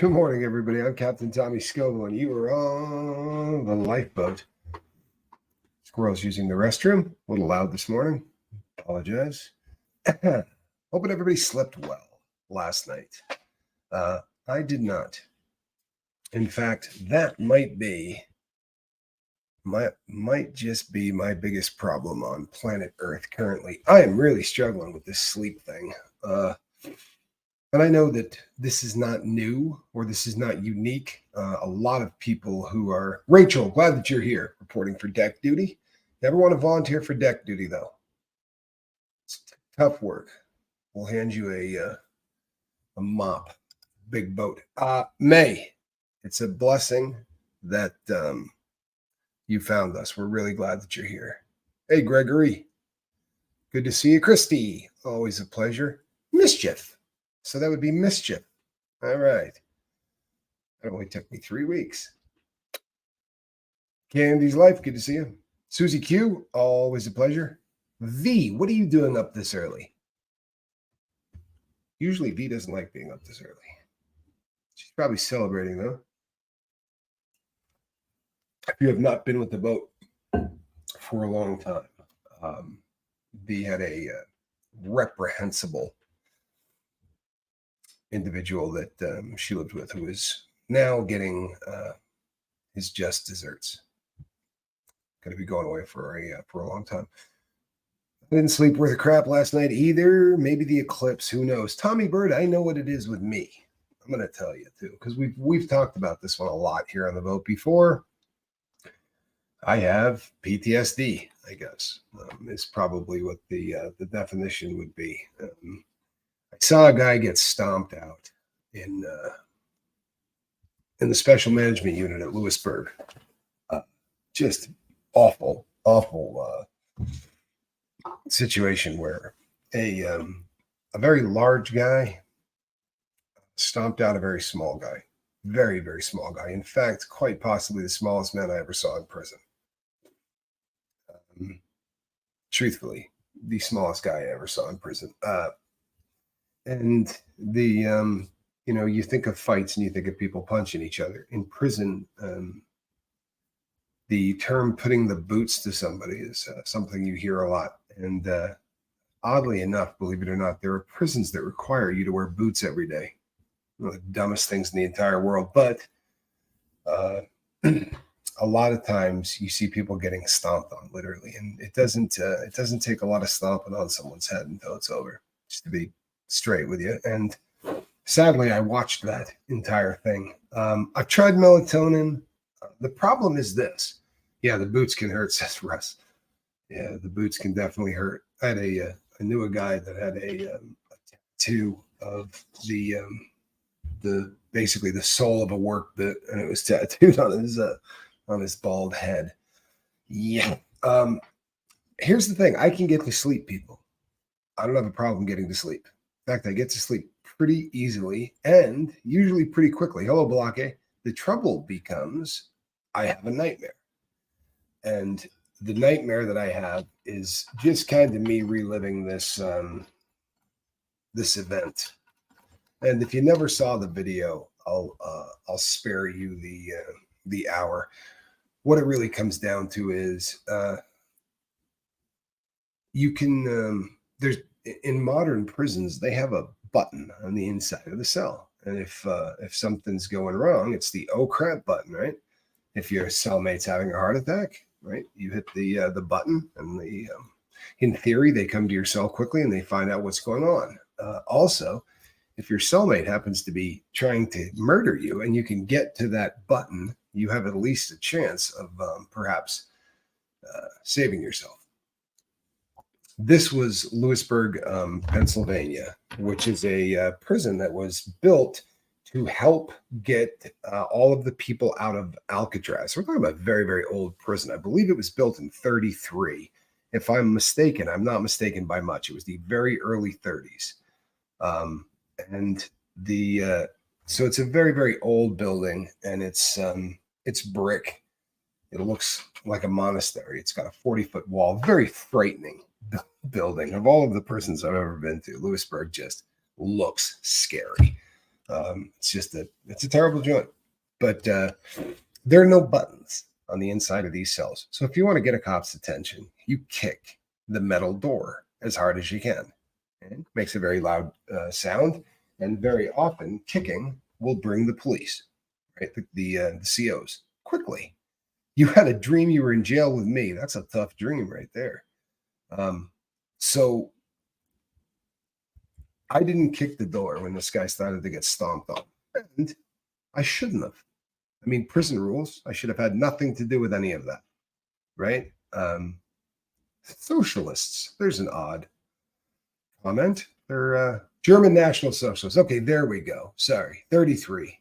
Good morning, everybody. I'm Captain Tommy Scoble, and you are on the lifeboat. Squirrel's using the restroom. A little loud this morning. Apologize. Hoping everybody slept well last night. I did not. In fact, that might just be my biggest problem on planet Earth currently. I am really struggling with this sleep thing. And I know that this is not new or this is not unique. A lot of people who are... Rachel, glad that you're here reporting for deck duty. Never want to volunteer for deck duty, though. It's tough work. We'll hand you a mop, big boat. May, it's a blessing that you found us. We're really glad that you're here. Hey, Gregory. Good to see you. Christy, always a pleasure. Mischief. So that would be Mischief. All right. That only took me 3 weeks. Candy's Life, good to see you. Susie Q, always a pleasure. V, what are you doing up this early? Usually V doesn't like being up this early. She's probably celebrating, though. If you have not been with the boat for a long time, V had a reprehensible individual that she lived with who is now getting his just desserts. Going to be going away for a long time. I didn't sleep worth a crap last night either. Maybe the eclipse, who knows? Tommy Bird, I know what it is with me. I'm going to tell you too, because we've talked about this one a lot here on the boat before. I have PTSD, I guess, is probably what the definition would be. I saw a guy get stomped out in the special management unit at Lewisburg. Just awful situation where a very large guy stomped out a very small guy. Very, very small guy. In fact, quite possibly the smallest man I ever saw in prison. Truthfully, the smallest guy I ever saw in prison. And the, you think of fights and you think of people punching each other. In prison, the term putting the boots to somebody is something you hear a lot. And oddly enough, believe it or not, there are prisons that require you to wear boots every day. One of the dumbest things in the entire world. But a lot of times you see people getting stomped on, literally. And it doesn't take a lot of stomping on someone's head until it's over, just to be straight with you. And sadly, I watched that entire thing. I've tried melatonin. The problem is this. Yeah, the boots can hurt, says Russ. Yeah, the boots can definitely hurt. I knew a guy that had a tattoo of the basically the sole of a work boot, and it was tattooed on his bald head. Yeah. Here's the thing. I can get to sleep, people. I don't have a problem getting to sleep. In fact, I get to sleep pretty easily and usually pretty quickly. Hello, Blake. The trouble becomes I have a nightmare. And the nightmare that I have is just kind of me reliving this event. And if you never saw the video, I'll spare you the hour. What it really comes down to is you can there's in modern prisons, they have a button on the inside of the cell. And if something's going wrong, it's the oh crap button, right? If your cellmate's having a heart attack, right? You hit the button, and in theory, they come to your cell quickly and they find out what's going on. Also, if your cellmate happens to be trying to murder you and you can get to that button, you have at least a chance of perhaps saving yourself. This was Lewisburg, Pennsylvania, which is a prison that was built to help get all of the people out of Alcatraz. We're talking about a very, very old prison. I believe it was built in 1933. If I'm mistaken, I'm not mistaken by much. It was the very early 1930s. So it's a very, very old building, and it's brick. It looks like a monastery. It's got a 40-foot wall, very frightening building. Of all of the prisons I've ever been to, Lewisburg just looks scary. It's a terrible joint. But there are no buttons on the inside of these cells. So if you want to get a cop's attention, you kick the metal door as hard as you can. And it makes a very loud sound. And very often, kicking will bring the police, right? The COs quickly. You had a dream you were in jail with me. That's a tough dream right there. So I didn't kick the door when this guy started to get stomped on. And I shouldn't have. I mean, prison rules. I should have had nothing to do with any of that, right? Socialists. There's an odd comment. They're German National Socialists. Okay, there we go. Sorry, 33.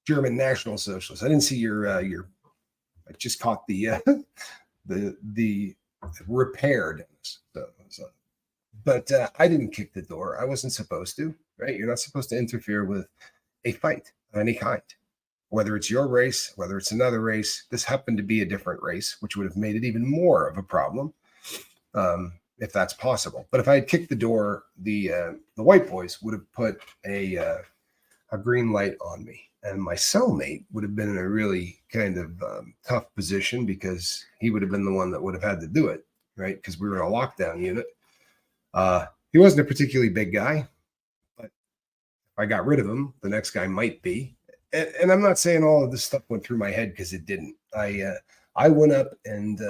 German National Socialists. I didn't see your. I just caught the the repaired. But I didn't kick the door. I wasn't supposed to. Right? You're not supposed to interfere with a fight of any kind. Whether it's your race, whether it's another race, this happened to be a different race, which would have made it even more of a problem, if that's possible. But if I had kicked the door, the white boys would have put a green light on me, and my cellmate would have been in a really kind of tough position because he would have been the one that would have had to do it, right? Because we were in a lockdown unit. He wasn't a particularly big guy, but if I got rid of him, the next guy might be. And I'm not saying all of this stuff went through my head because it didn't. I went up and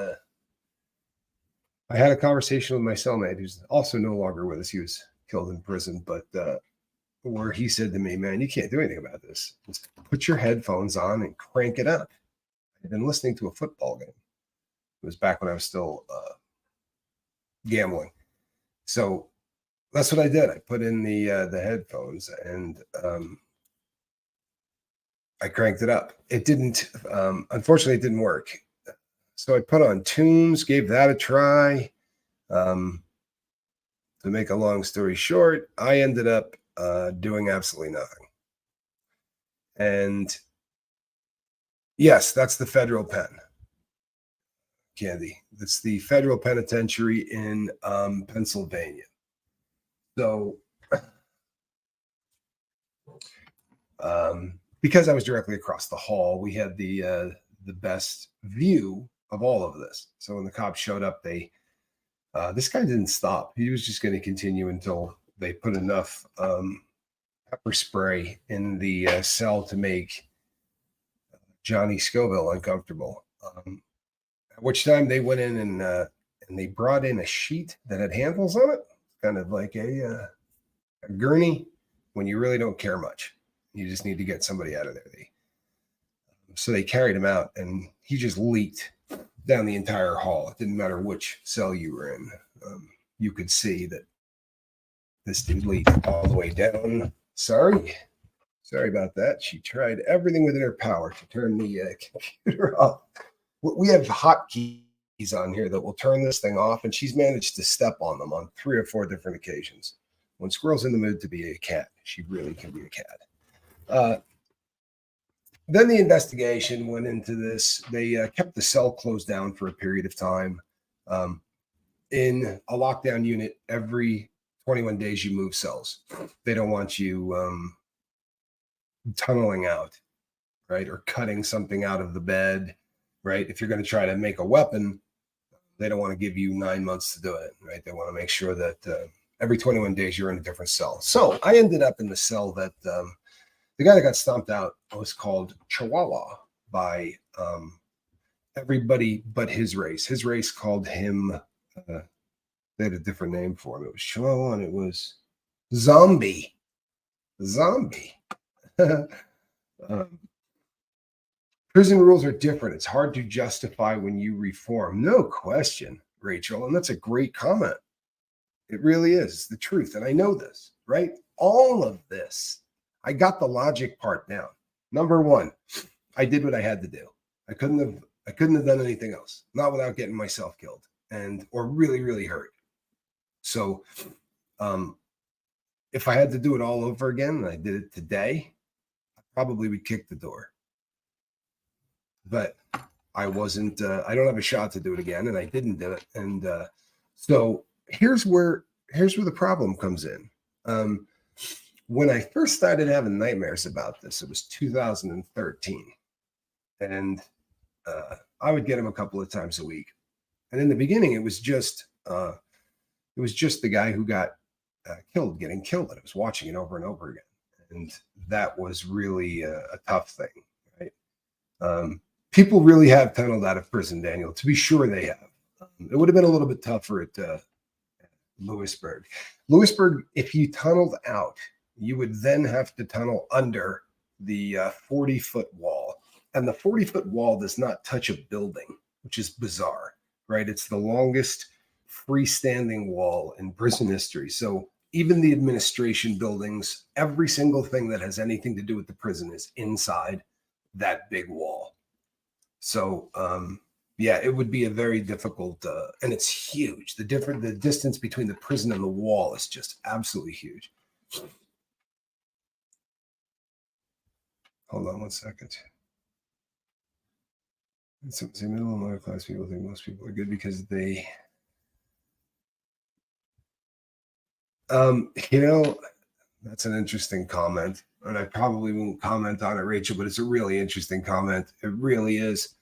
I had a conversation with my cellmate, who's also no longer with us. He was killed in prison, but where he said to me, "Man, you can't do anything about this. Just put your headphones on and crank it up." I'd been listening to a football game. It was back when I was still gambling, so that's what I did. I put in the headphones and I cranked it up. It didn't, unfortunately, it didn't work. So I put on tunes, gave that a try. To make a long story short, I ended up doing absolutely nothing. And yes, that's the federal pen, Candy. It's the federal penitentiary in Pennsylvania. So, because I was directly across the hall, we had the best view of all of this. So when the cops showed up, this guy didn't stop. He was just going to continue until they put enough pepper spray in the cell to make Johnny Scoville uncomfortable. At which time they went in and they brought in a sheet that had handles on it, kind of like a gurney when you really don't care much. You just need to get somebody out of there. So they carried him out, and he just leaked down the entire hall. It didn't matter which cell you were in. You could see that this dude leaked all the way down. Sorry about that. She tried everything within her power to turn the computer off. We have hotkeys on here that will turn this thing off, and she's managed to step on them on 3 or 4 different occasions. When Squirrel's in the mood to be a cat, she really can be a cat. Then the investigation went into this. They kept the cell closed down for a period of time. In a lockdown unit, every 21 days you move cells. They don't want you tunneling out, right? Or cutting something out of the bed, right? If you're going to try to make a weapon, they don't want to give you 9 months to do it, right? They want to make sure that every 21 days you're in a different cell. So I ended up in the cell that the guy that got stomped out was called Chihuahua by everybody but his race. His race called him, they had a different name for him. It was Chihuahua and it was Zombie. Prison rules are different. It's hard to justify when you reform. No question, Rachel. And that's a great comment. It really is. It's the truth. And I know this, right? All of this. I got the logic part down. Number one, I did what I had to do. I couldn't have done anything else, not without getting myself killed or really, really hurt. So if I had to do it all over again, and I did it today, I probably would kick the door. But I wasn't, I don't have a shot to do it again, and I didn't do it. And so here's where the problem comes in. When I first started having nightmares about this, it was 2013, and I would get them a couple of times a week. And in the beginning, it was just the guy who got killed, getting killed, and I was watching it over and over again, and that was really a tough thing, right? People really have tunneled out of prison, Daniel. To be sure, they have. It would have been a little bit tougher at Lewisburg. Lewisburg, if you tunneled out, you would then have to tunnel under the 40-foot wall. And the 40-foot wall does not touch a building, which is bizarre, right? It's the longest freestanding wall in prison history. So even the administration buildings, every single thing that has anything to do with the prison is inside that big wall. So, yeah, it would be a very difficult, and it's huge. The distance between the prison and the wall is just absolutely huge. Hold on one second. So, middle and lower class people think most people are good because they, that's an interesting comment, and I probably won't comment on it, Rachel, but it's a really interesting comment. It really is.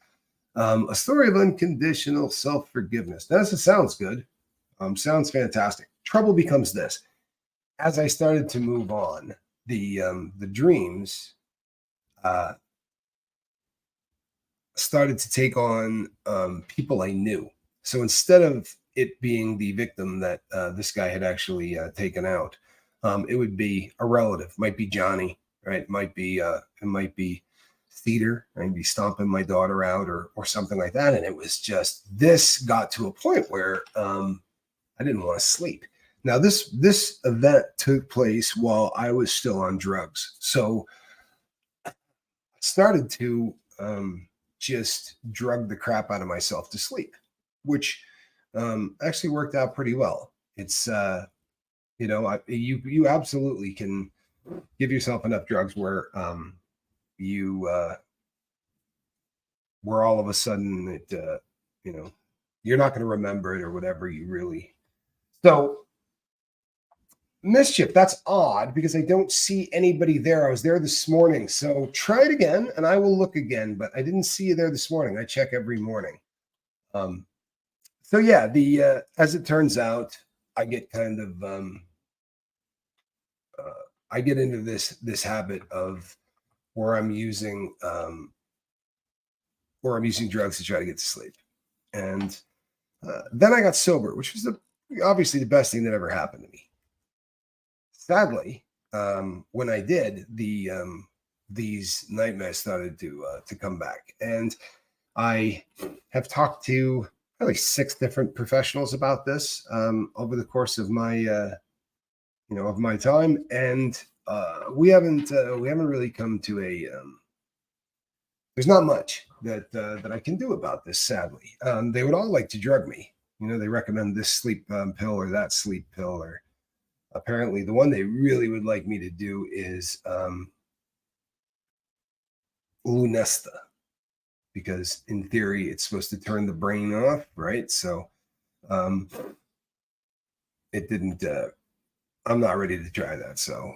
A story of unconditional self-forgiveness. That sounds good. Sounds fantastic. Trouble becomes this: as I started to move on, the dreams started to take on people I knew. So instead of it being the victim that this guy had actually taken out, it would be a relative. Might be Johnny, right? It might be Theater. I'd be stomping my daughter out or something like that. And it was just, this got to a point where I didn't want to sleep. Now this event took place while I was still on drugs. So I started to just drug the crap out of myself to sleep, which actually worked out pretty well. It's you absolutely can give yourself enough drugs where where all of a sudden it you're not going to remember it or whatever. So mischief, that's odd because I don't see anybody there. I was there this morning, so try it again and I will look again, but I didn't see you there this morning. I check every morning. So yeah, the as it turns out, I get kind of I get into this habit of where I'm using drugs to try to get to sleep. And then I got sober, which was obviously the best thing that ever happened to me. Sadly, when I did, these nightmares started to come back, and I have talked to probably 6 different professionals about this over the course of my of my time, and we haven't really come to a there's not much that I can do about this, sadly. They would all like to drug me. They recommend this sleep pill or that sleep pill, or apparently the one they really would like me to do is Lunesta, because in theory it's supposed to turn the brain off, right? So it didn't. I'm not ready to try that. So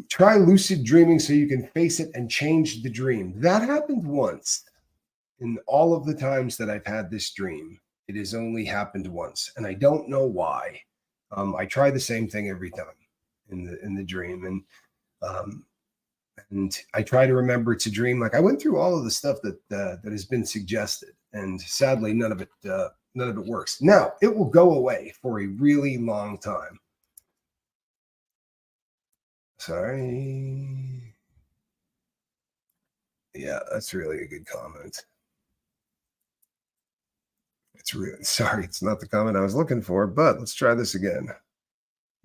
try lucid dreaming so you can face it and change the dream. That happened once. In all of the times that I've had this dream, it has only happened once, and I don't know why. I try the same thing every time in the dream, and I try to remember to dream. Like, I went through all of the stuff that has been suggested, and sadly, none of it works. Now, it will go away for a really long time. Sorry. Yeah, that's really a good comment. It's really sorry. It's not the comment I was looking for, but let's try this again.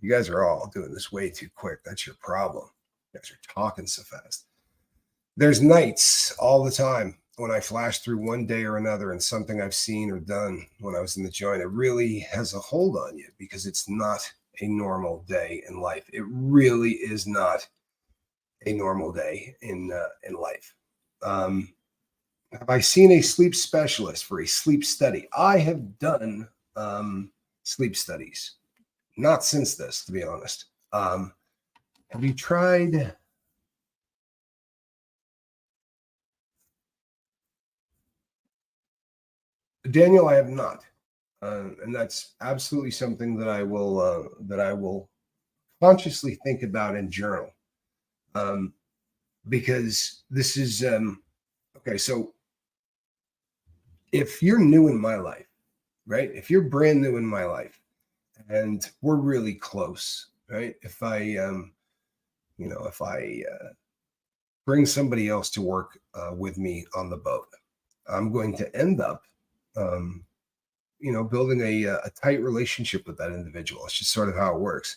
You guys are all doing this way too quick. That's your problem. You guys are talking so fast. There's nights all the time when I flash through one day or another and something I've seen or done when I was in the joint, it really has a hold on you because it's not a normal day in life. It really is not a normal day in life. Have I seen a sleep specialist for a sleep study? I have done sleep studies. Not since this, to be honest. Have you tried? Daniel, I have not, and that's absolutely something that I will consciously think about and journal, um, because this is okay. So if you're new in my life, right? If you're brand new in my life, and we're really close, right? If I bring somebody else to work with me on the boat, I'm going to end up, um, building a tight relationship with that individual. It's just sort of how it works.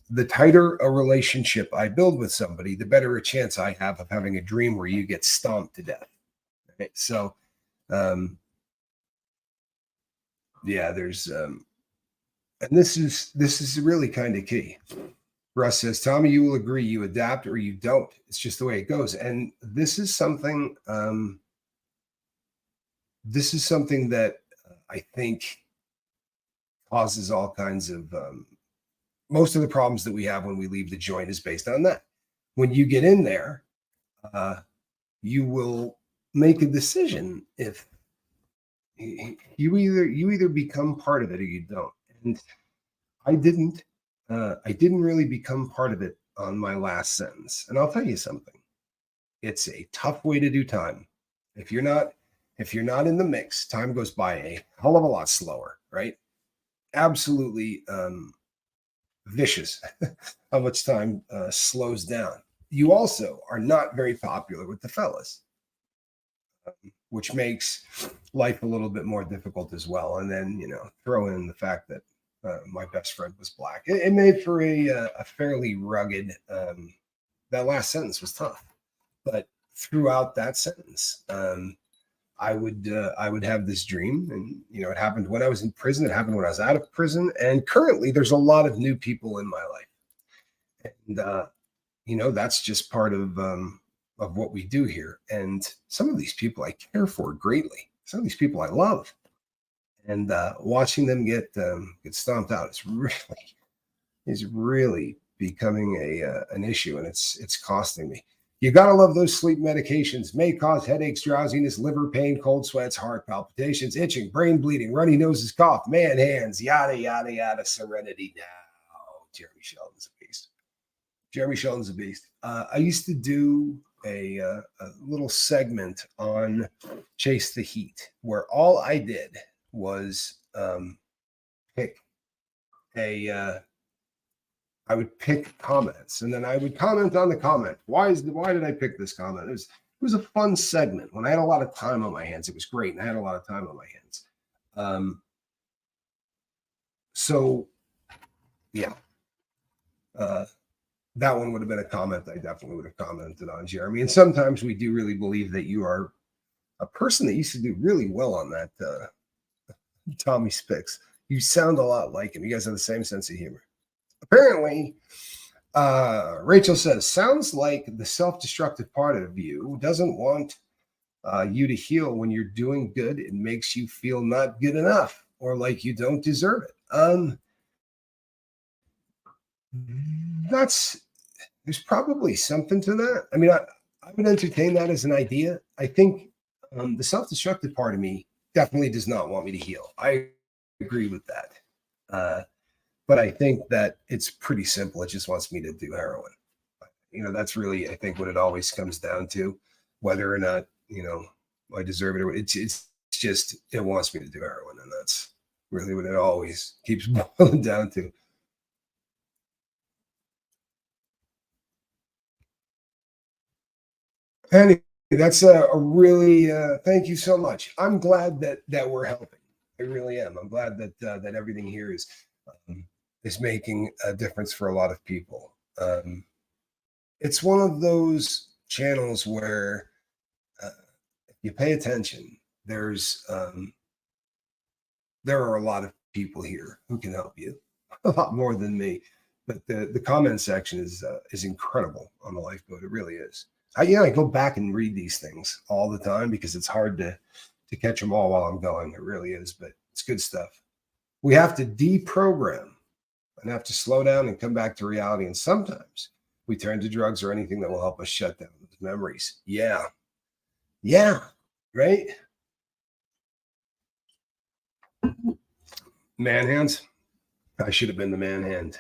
The tighter a relationship I build with somebody, the better a chance I have of having a dream where you get stomped to death. Right? So, um, yeah, there's, and this is really kind of key. Russ says, Tommy, you will agree, you adapt or you don't. It's just the way it goes. And this is something that I think causes all kinds of most of the problems that we have when we leave the joint is based on that. When you get in there, uh, you will make a decision if you either become part of it or you don't. And I didn't. I didn't really become part of it on my last sentence. And I'll tell you something. It's a tough way to do time. If you're not if you're not in the mix, time goes by a hell of a lot slower, right? Absolutely vicious how much time slows down. You also are not very popular with the fellas, which makes life a little bit more difficult as well. And then, throw in the fact that my best friend was black. It made for a fairly rugged, that last sentence was tough. But throughout that sentence, I would have this dream, and it happened when I was in prison. It happened when I was out of prison, and currently there's a lot of new people in my life, and that's just part of what we do here. And some of these people I care for greatly. Some of these people I love, and watching them get stomped out is really becoming an issue, and it's costing me. You gotta love those sleep medications. May cause headaches, drowsiness, liver pain, cold sweats, heart palpitations, itching, brain bleeding, runny noses, cough, man hands, yada yada yada. Serenity now. Jeremy Sheldon's a beast. Jeremy Sheldon's a beast. I used to do a little segment on Chase the Heat, where all I did was pick a I would pick comments, and then I would comment on the comment. Why did I pick this comment? It was a fun segment. When I had a lot of time on my hands, it was great, and I had a lot of time on my hands. Um, so yeah, uh, that one would have been a comment I definitely would have commented on, Jeremy. And sometimes we do really believe that you are a person that used to do really well on that Tommy Spix. You sound a lot like him. You guys have the same sense of humor. Apparently, Rachel says, sounds like the self destructive part of you doesn't want you to heal when you're doing good. It makes you feel not good enough or like you don't deserve it. That's There's probably something to that. I mean, I would entertain that as an idea. I think the self destructive part of me definitely does not want me to heal. I agree with that. Uh, but I think that it's pretty simple. It just wants me to do heroin. That's really, I think, what it always comes down to, whether or not, I deserve it or it's just, it wants me to do heroin. And that's really what it always keeps boiling down to. Anyway, that's a really, thank you so much. I'm glad that we're helping. I really am. I'm glad that everything here um, is making a difference for a lot of people. It's one of those channels where uh, if you pay attention, there are a lot of people here who can help you, a lot more than me. But the comment section is incredible on the lifeboat. It really is. I go back and read these things all the time because it's hard to catch them all while I'm going. It really is, but it's good stuff. We have to deprogram and have to slow down and come back to reality. And sometimes we turn to drugs or anything that will help us shut down those memories. Yeah. Yeah. Right. Man hands. I should have been the man hand.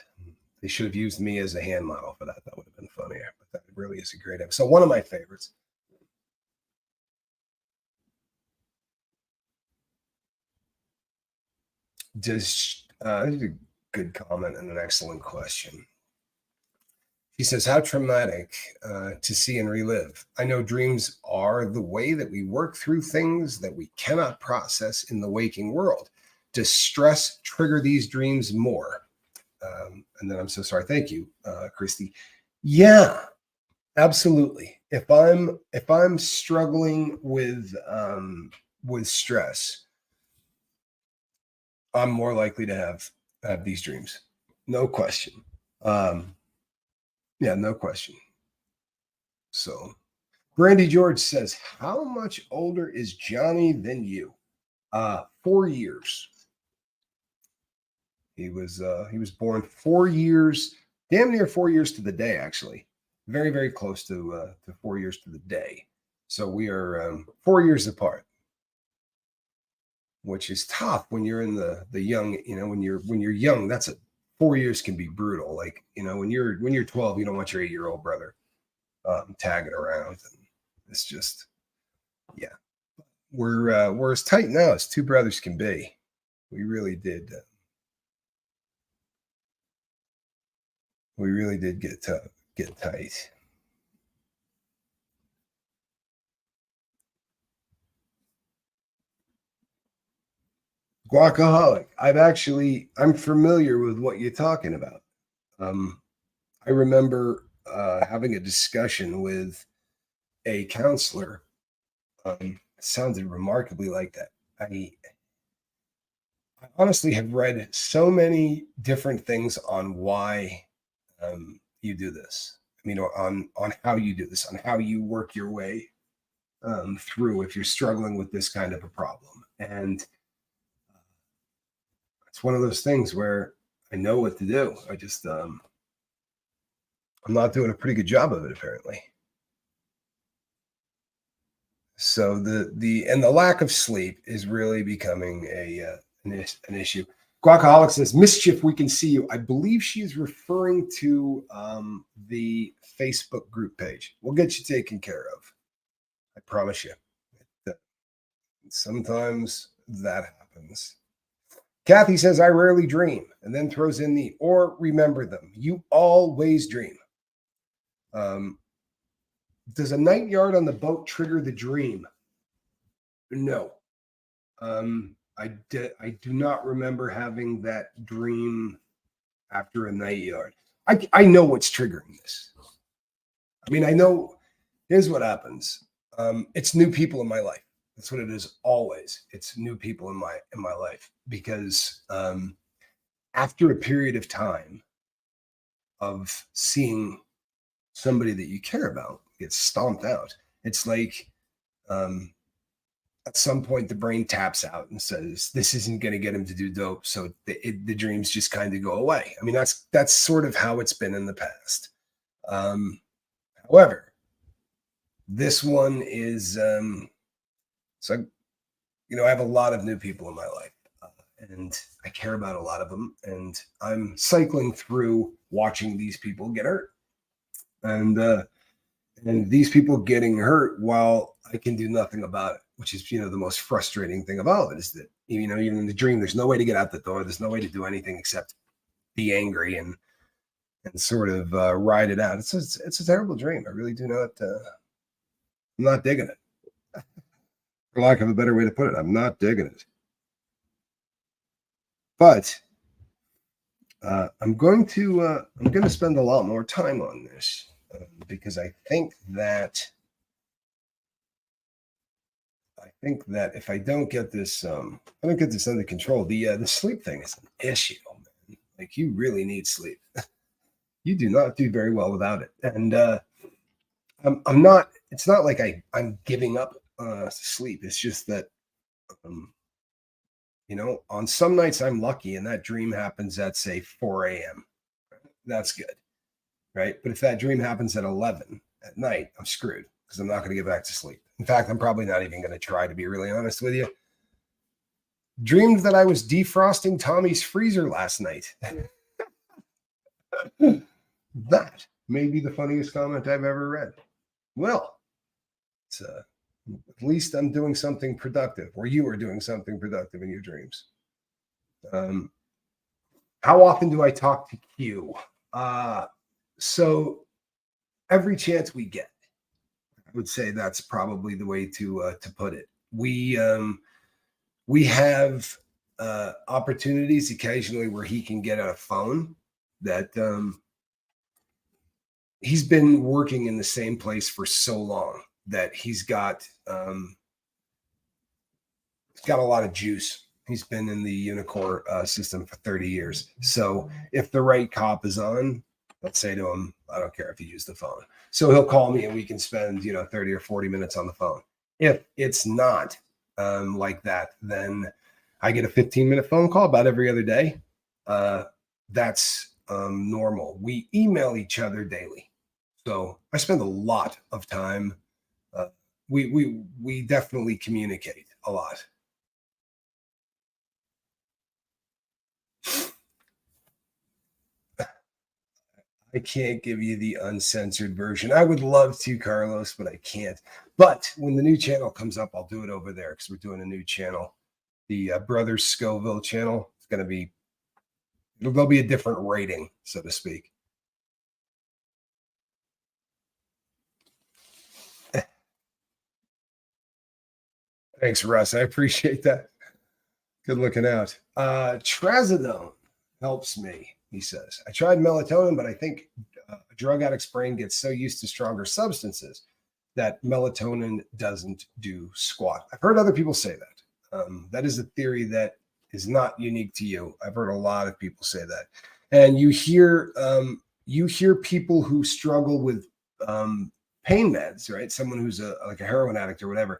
They should have used me as a hand model for that. That would have been funnier. But that really is a great episode. One of my favorites. This is a good comment and an excellent question. He says, how traumatic to see and relive. I know dreams are the way that we work through things that we cannot process in the waking world. Does stress trigger these dreams more? And then I'm so sorry. Thank you, Christy. Yeah, absolutely. If I'm struggling with stress, I'm more likely to have these dreams. No question. Um, yeah, no question. So Brandy George says, how much older is Johnny than you? 4 years. He was born 4 years, damn near 4 years to the day, actually. Very, very close to 4 years to the day. So we are 4 years apart, which is tough when you're in the young, when you're young, that's a 4 years can be brutal. Like, when you're 12, you don't want your 8-year-old brother tagging around. And it's just, yeah. We're as tight now as two brothers can be. We really did. We really did get tight. Guacaholic. I'm familiar with what you're talking about. I remember having a discussion with a counselor. It sounded remarkably like that. I honestly have read so many different things on why you do this. I mean, on how you do this, on how you work your way through if you're struggling with this kind of a problem. And it's one of those things where I know what to do. I'm not doing a pretty good job of it apparently. So the lack of sleep is really becoming an issue. Guacaholic says, mischief, we can see you. I believe she's referring to the Facebook group page. We'll get you taken care of. I promise you. Sometimes that happens. Kathy says, I rarely dream, and then throws in the or remember them. You always dream. Does a night yard on the boat trigger the dream? No. I do not remember having that dream after a night yard. I know what's triggering this. I mean, I know. Here's what happens. It's new people in my life. That's what it is always. It's new people in my life because after a period of time of seeing somebody that you care about get stomped out, it's like at some point the brain taps out and says this isn't going to get him to do dope, so the dreams just kind of go away. I mean, that's sort of how it's been in the past. However, this one is so I have a lot of new people in my life, and I care about a lot of them, and I'm cycling through watching these people get hurt, and these people getting hurt while I can do nothing about it, which is the most frustrating thing of all of it is that even in the dream, there's no way to get out the door, there's no way to do anything except be angry and sort of ride it out. It's a terrible dream. I really do not. I'm not digging it. For lack of a better way to put it, I'm not digging it. But I'm going to spend a lot more time on this because I think that if I don't get this under control, the sleep thing is an issue, man. Like, you really need sleep. You do not do very well without it, and I'm not. It's not like I'm giving up sleep. It's just that On some nights I'm lucky and that dream happens at say 4 a.m. That's good, right? But if that dream happens at 11 at night, I'm screwed because I'm not going to get back to sleep. In fact, I'm probably not even going to try, to be really honest with you. Dreamed that I was defrosting Tommy's freezer last night. That may be the funniest comment I've ever read. Well, it's, at least I'm doing something productive, or you are doing something productive in your dreams. How often do I talk to Q? So every chance we get, I would say that's probably the way to put it. We have opportunities occasionally where he can get a phone that he's been working in the same place for so long that he's got a lot of juice. He's been in the Unicore system for 30 years. So if the right cop is on, let's say to him, I don't care if you use the phone. So he'll call me and we can spend, 30 or 40 minutes on the phone. If it's not like that, then I get a 15-minute phone call about every other day. That's normal. We email each other daily. So I spend a lot of time. We definitely communicate a lot. I can't give you the uncensored version. I would love to, Carlos, but I can't. But when the new channel comes up, I'll do it over there because we're doing a new channel. The Brothers Scoville channel. It's going to be, there'll be a different rating, so to speak. Thanks, Russ. I appreciate that. Good looking out. Trazodone helps me, he says. I tried melatonin, but I think a drug addict's brain gets so used to stronger substances that melatonin doesn't do squat. I've heard other people say that. That is a theory that is not unique to you. I've heard a lot of people say that. And you hear people who struggle with pain meds, right? Someone who's like a heroin addict or whatever.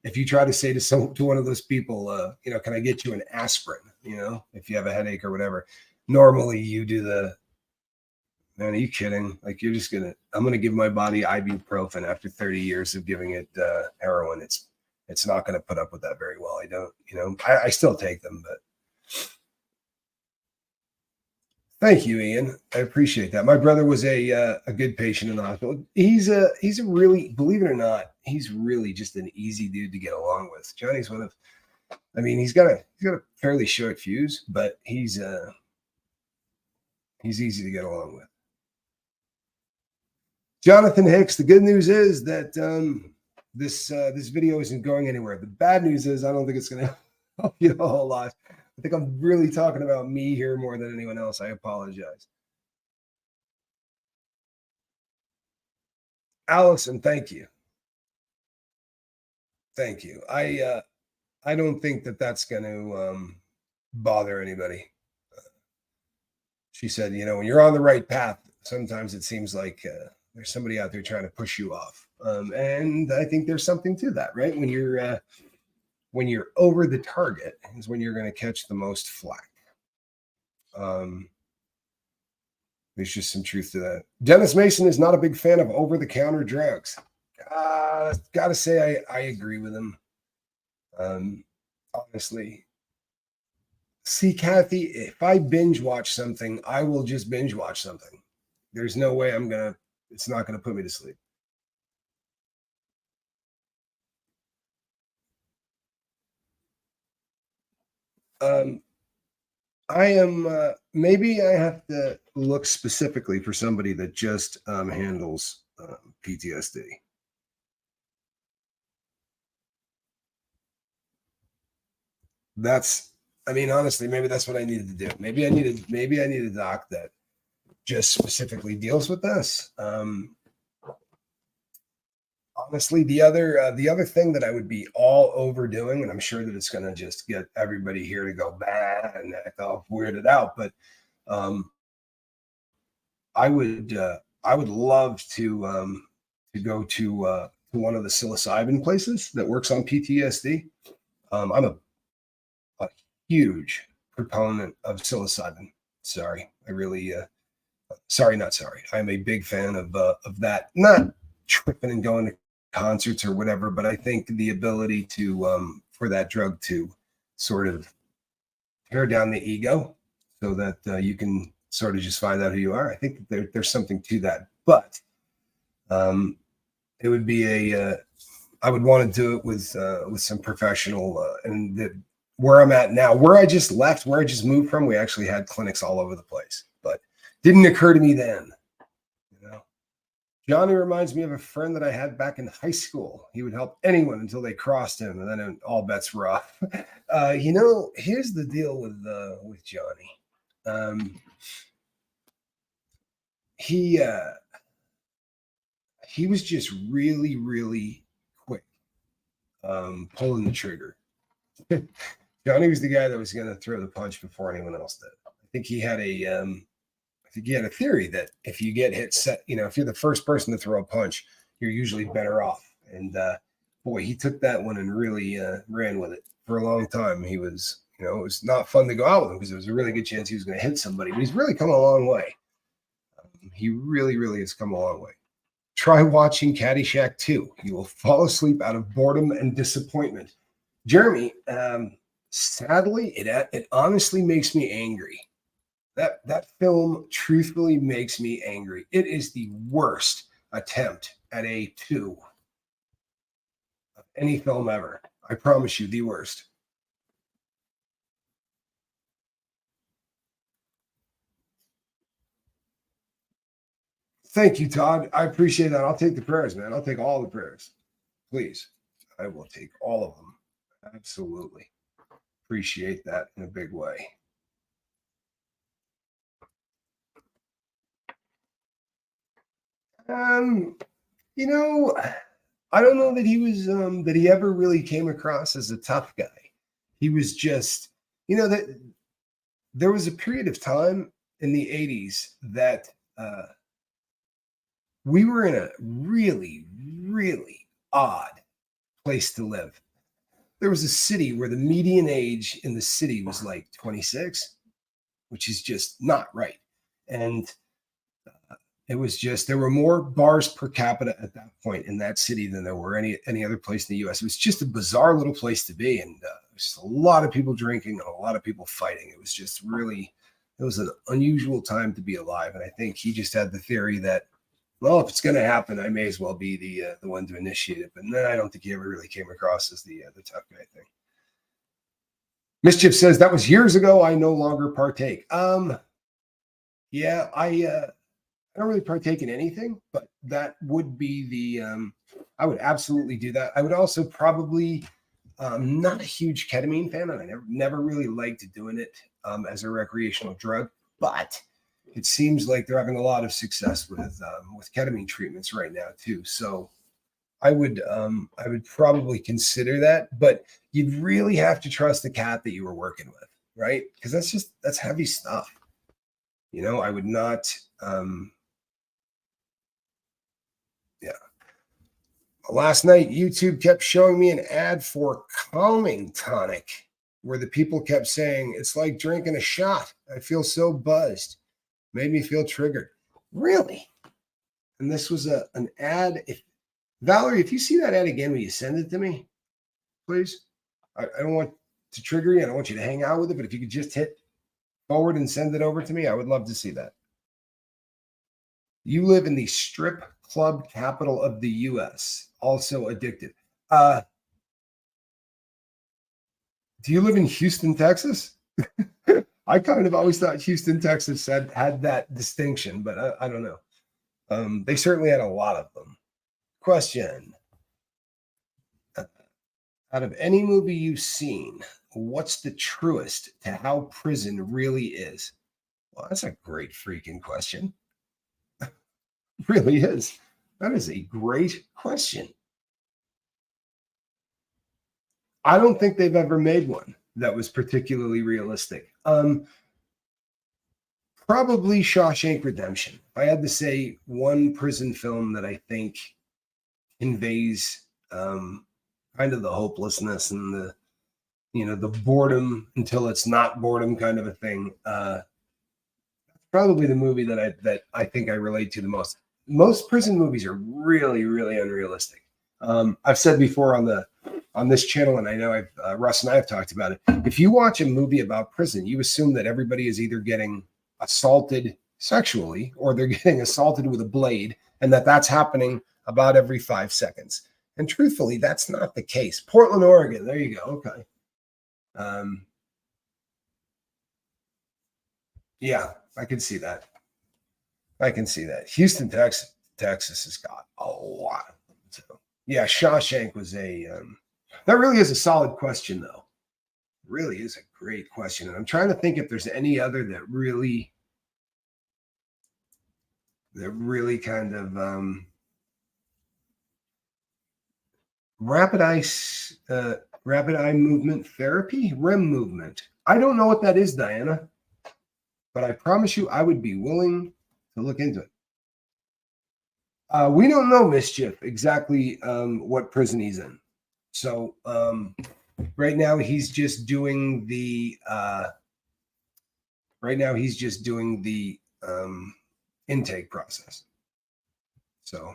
If you try to say to one of those people, can I get you an aspirin? If you have a headache or whatever, normally you do man, are you kidding? Like I'm gonna give my body ibuprofen after 30 years of giving it heroin. It's not gonna put up with that very well. I don't, I still take them, but thank you, Ian. I appreciate that. My brother was a good patient in the hospital. He's a really, believe it or not, he's really just an easy dude to get along with. Johnny's he's got a fairly short fuse, but he's easy to get along with. Jonathan Hicks, the good news is that this video isn't going anywhere. The bad news is I don't think it's going to help you a whole lot. I think I'm really talking about me here more than anyone else. I apologize. Allison, thank you. Thank you. I don't think that that's going to bother anybody. She said, when you're on the right path, sometimes it seems like there's somebody out there trying to push you off. And I think there's something to that, right? When you're over the target is when you're going to catch the most flack. There's just some truth to that. Dennis Mason is not a big fan of over-the-counter drugs. Gotta say, I agree with him. Honestly. See, Kathy, if I binge watch something, I will just binge watch something. There's no way it's not going to put me to sleep. I am, maybe I have to look specifically for somebody that just handles PTSD. Honestly, maybe that's what I needed to do. Maybe I need a doc that just specifically deals with this. Honestly, the other thing that I would be all over doing, and I'm sure that it's going to just get everybody here to go bad and act all weirded out, but I would love to go to one of the psilocybin places that works on PTSD. I'm a huge proponent of psilocybin. Sorry, I really, sorry, not sorry. I'm a big fan of that. Not tripping and going to concerts or whatever, but I think the ability to for that drug to sort of tear down the ego so that you can sort of just find out who you are. I think there's something to that, but it would be I would want to do it with some professional where I'm at now, where I just left, where I just moved from. We actually had clinics all over the place, but didn't occur to me then. You know, Johnny reminds me of a friend that I had back in high school. He would help anyone until they crossed him, and then all bets were off. Here's the deal with Johnny. He was just really, really quick pulling the trigger. Johnny was the guy that was going to throw the punch before anyone else did. I think he had a theory that if you get hit, if you're the first person to throw a punch, you're usually better off. And boy, he took that one and really ran with it for a long time. He was, it was not fun to go out with him because there was a really good chance he was going to hit somebody. But he's really come a long way. He really, really has come a long way. Try watching Caddyshack 2. You will fall asleep out of boredom and disappointment. Jeremy, sadly, it honestly makes me angry. That film truthfully makes me angry. It is the worst attempt at a 2 of any film ever. I promise you, the worst. Thank you, Todd. I appreciate that. I'll take the prayers, man. I'll take all the prayers. Please. I will take all of them. Absolutely. Appreciate that in a big way. I don't know that he was that he ever really came across as a tough guy. He was just, that there was a period of time in the 80s that we were in a really, really odd place to live. There was a city where the median age in the city was like 26, which is just not right. And it was just, there were more bars per capita at that point in that city than there were any other place in the US. It was just a bizarre little place to be. And there's a lot of people drinking and a lot of people fighting. It was just really, it was an unusual time to be alive. And I think he just had the theory that, well, if it's going to happen, I may as well be the one to initiate it. But I don't think he ever really came across as the tough guy thing. Mischief says, that was years ago. I no longer partake. Yeah, I don't really partake in anything, but that would be I would absolutely do that. I would also probably, not a huge ketamine fan, and I never really liked doing it as a recreational drug, but it seems like they're having a lot of success with ketamine treatments right now too. So I would probably consider that, but you'd really have to trust the cat that you were working with, right? Because that's heavy stuff. I would not. Yeah. Last night, YouTube kept showing me an ad for calming tonic, where the people kept saying it's like drinking a shot. I feel so buzzed. Made me feel triggered. Really? And this was an ad. Valerie, if you see that ad again, will you send it to me, please? I don't want to trigger you. I don't want you to hang out with it, but if you could just hit forward and send it over to me, I would love to see that. You live in the strip club capital of the U.S., also addicted. Do you live in Houston, Texas? I kind of always thought Houston, Texas had that distinction, but I don't know. They certainly had a lot of them. Question. Out of any movie you've seen, what's the truest to how prison really is? Well, that's a great freaking question. Really is. That is a great question. I don't think they've ever made one that was particularly realistic. Probably Shawshank Redemption. If I had to say one prison film that I think conveys kind of the hopelessness and the boredom until it's not boredom kind of a thing. Probably the movie that I think I relate to the most. Most prison movies are really, really unrealistic. I've said before on this channel, and I know Russ and I have talked about it. If you watch a movie about prison, you assume that everybody is either getting assaulted sexually or they're getting assaulted with a blade, and that's happening about every 5 seconds. And truthfully, that's not the case. Portland, Oregon. There you go. Okay. Yeah, I can see that. I can see that. Houston, Texas has got a lot. So yeah, Shawshank was that really is a solid question though. Really is a great question. And I'm trying to think if there's any other that really kind of rapid eye movement therapy, REM movement. I don't know what that is, Diana, but I promise you I would be willing to look into it. We don't know, Mischief, exactly what prison he's in. So right now he's just doing the intake process. So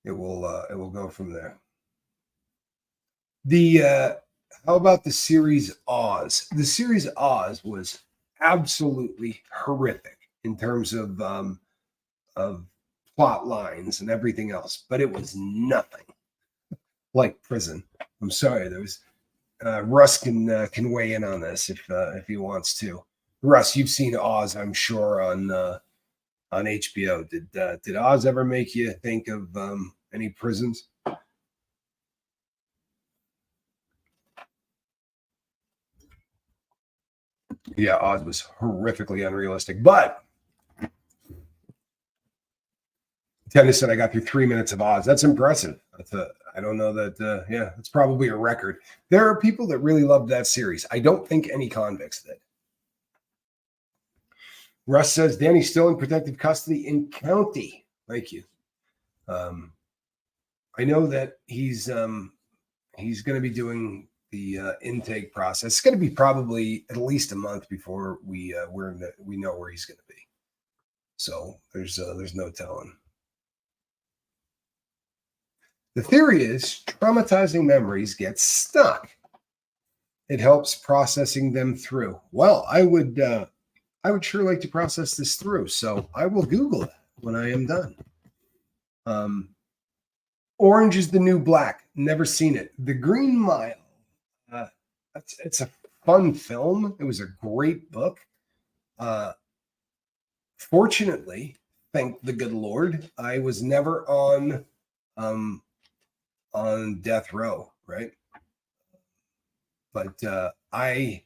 it will go from there. How about the series Oz? The series Oz was absolutely horrific in terms of plot lines and everything else, but it was nothing like prison. I'm sorry, there was Russ can weigh in on this if he wants to. Russ, you've seen Oz, I'm sure, on HBO. Did Oz ever make you think of any prisons? Yeah, Oz was horrifically unrealistic, but Dennis said I got through 3 minutes of Oz. That's impressive. I don't know that. Yeah, it's probably a record. There are people that really loved that series. I don't think any convicts did. Russ says Danny's still in protective custody in county. Thank you. I know that he's going to be doing the intake process. It's going to be probably at least a month before we know where he's going to be. So there's no telling. The theory is traumatizing memories get stuck. It helps processing them through. Well, I would sure like to process this through, so I will Google that when I am done. Orange is the New Black. Never seen it. The Green Mile. It's a fun film. It was a great book. Fortunately, thank the good Lord, I was never on death row, right? But I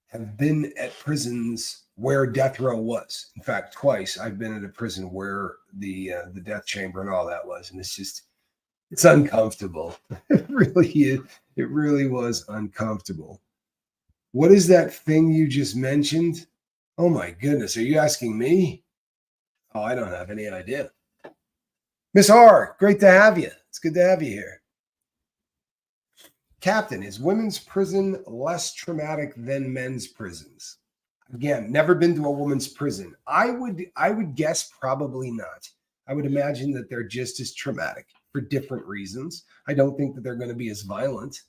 have been at prisons where death row was. In fact, twice I've been at a prison where the death chamber and all that was, and it's uncomfortable. It really is. It really was uncomfortable. What is that thing you just mentioned? Oh my goodness, are you asking me? Oh, I don't have any idea. Miss R, great to have you. It's good to have you here. Captain, is women's prison less traumatic than men's prisons? Again, never been to a woman's prison. I would guess probably not. I would imagine that they're just as traumatic for different reasons. I don't think that they're going to be as violent,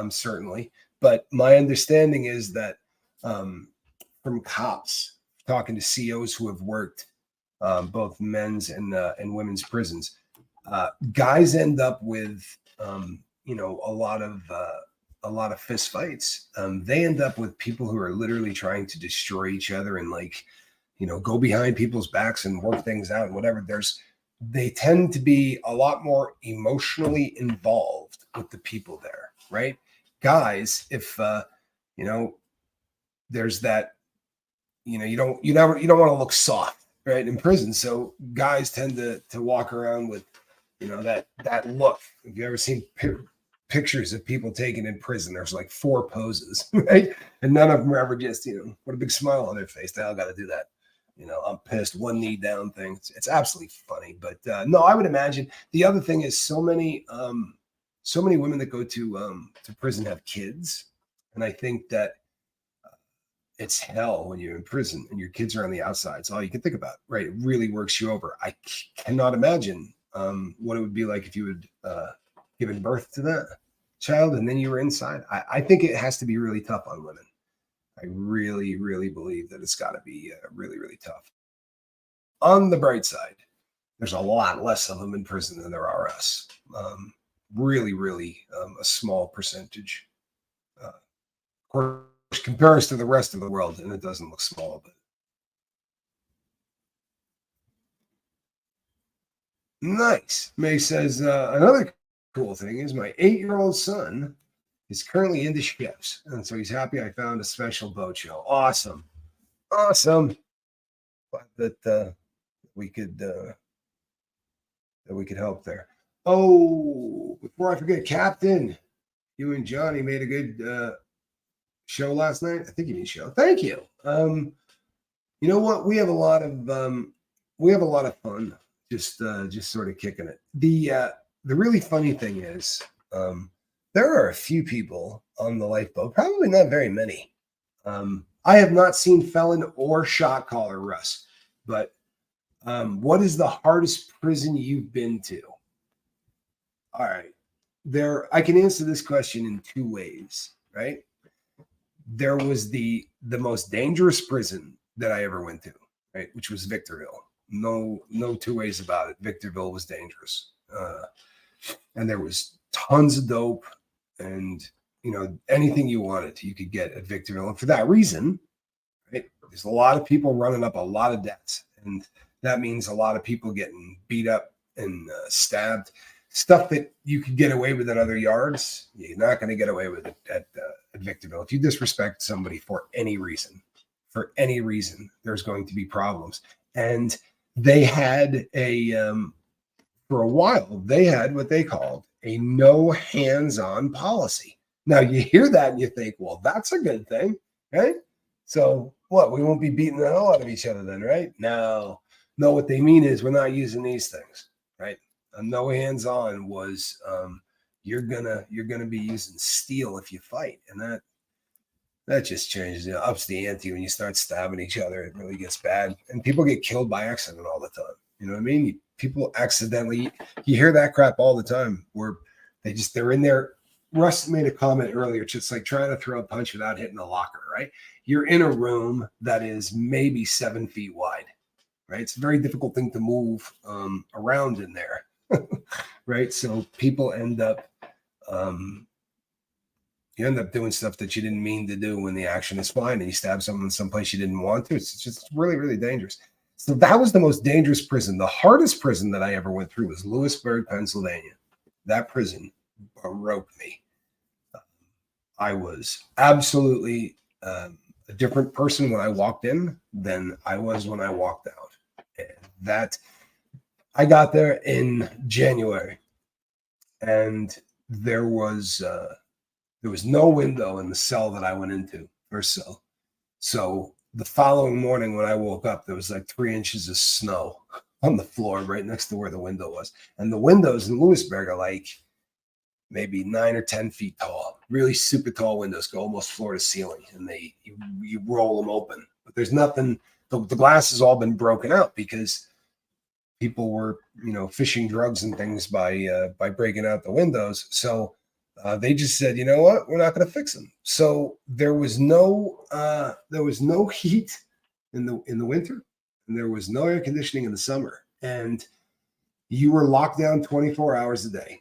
certainly. But my understanding is that from cops talking to COs who have worked both men's and women's prisons, guys end up with a lot of fist fights. They end up with people who are literally trying to destroy each other and go behind people's backs and work things out and whatever. They tend to be a lot more emotionally involved with the people there, right? Guys, if there's that, you don't want to look soft, right, in prison. So guys tend to walk around with that look. Have you ever seen pictures of people taken in prison? There's like 4 poses, right? And none of them are ever just, what a big smile on their face. They all got to do that. I'm pissed, one knee down thing. It's absolutely funny. But no, I would imagine the other thing is so many women that go to prison have kids. And I think that it's hell when you're in prison and your kids are on the outside. It's all you can think about, right? It really works you over. I cannot imagine what it would be like if you had given birth to that child and then you were inside. I think it has to be really tough on women. I really, really believe that it's got to be really, really tough. On the bright side, there's a lot less of them in prison than there are us. Really, really a small percentage. Of course, compares to the rest of the world, and it doesn't look small, but nice. May says another cool thing is my 8-year-old son is currently into ships, and so he's happy I found a special boat show. Awesome, awesome. Glad that we could help there. Oh, before I forget, Captain, you and Johnny made a good show last night. I think you mean show. Thank you. You know what? We have a lot of fun just sort of kicking it. The really funny thing is there are a few people on the lifeboat, probably not very many. I have not seen felon or shot caller, Russ, but what is the hardest prison you've been to? All right. I can answer this question in two ways, right? There was the most dangerous prison that I ever went to, right, which was Victorville. No two ways about it. Victorville was dangerous, and there was tons of dope, and anything you wanted, you could get at Victorville. And for that reason, right, there's a lot of people running up a lot of debts, and that means a lot of people getting beat up and stabbed. Stuff that you could get away with at other yards, you're not going to get away with it at Victorville. If you disrespect somebody for any reason, there's going to be problems. And they had for a while, they had what they called a no hands-on policy. Now you hear that and you think, well, that's a good thing, right? So what? We won't be beating the hell out of each other then, right? No, what they mean is we're not using these things, right? A no hands on was you're gonna be using steel if you fight, and that just changes it, ups the ante when you start stabbing each other. It really gets bad, and people get killed by accident all the time. You know what I mean? People accidentally, you hear that crap all the time where they're in there. Russ made a comment earlier. It's just like trying to throw a punch without hitting a locker, right? You're in a room that is maybe 7 feet wide, right? It's a very difficult thing to move around in there. Right, so people end up doing stuff that you didn't mean to do when the action is fine, and you stab someone someplace you didn't want to. It's just really, really dangerous. So that was the most dangerous prison. The hardest prison that I ever went through was Lewisburg, Pennsylvania. That prison broke me. I was absolutely a different person when I walked in than I was when I walked out. And that I got there in January, and there was no window in the cell that I went into, first cell. So the following morning when I woke up, there was like 3 inches of snow on the floor right next to where the window was. And the windows in Lewisburg are like maybe 9 or 10 feet tall, really super tall windows, go almost floor to ceiling, and you roll them open. But there's nothing, the glass has all been broken out because people were, fishing drugs and things by breaking out the windows. So they just said, you know what, we're not going to fix them. So there was no heat in the winter, and there was no air conditioning in the summer, and you were locked down 24 hours a day.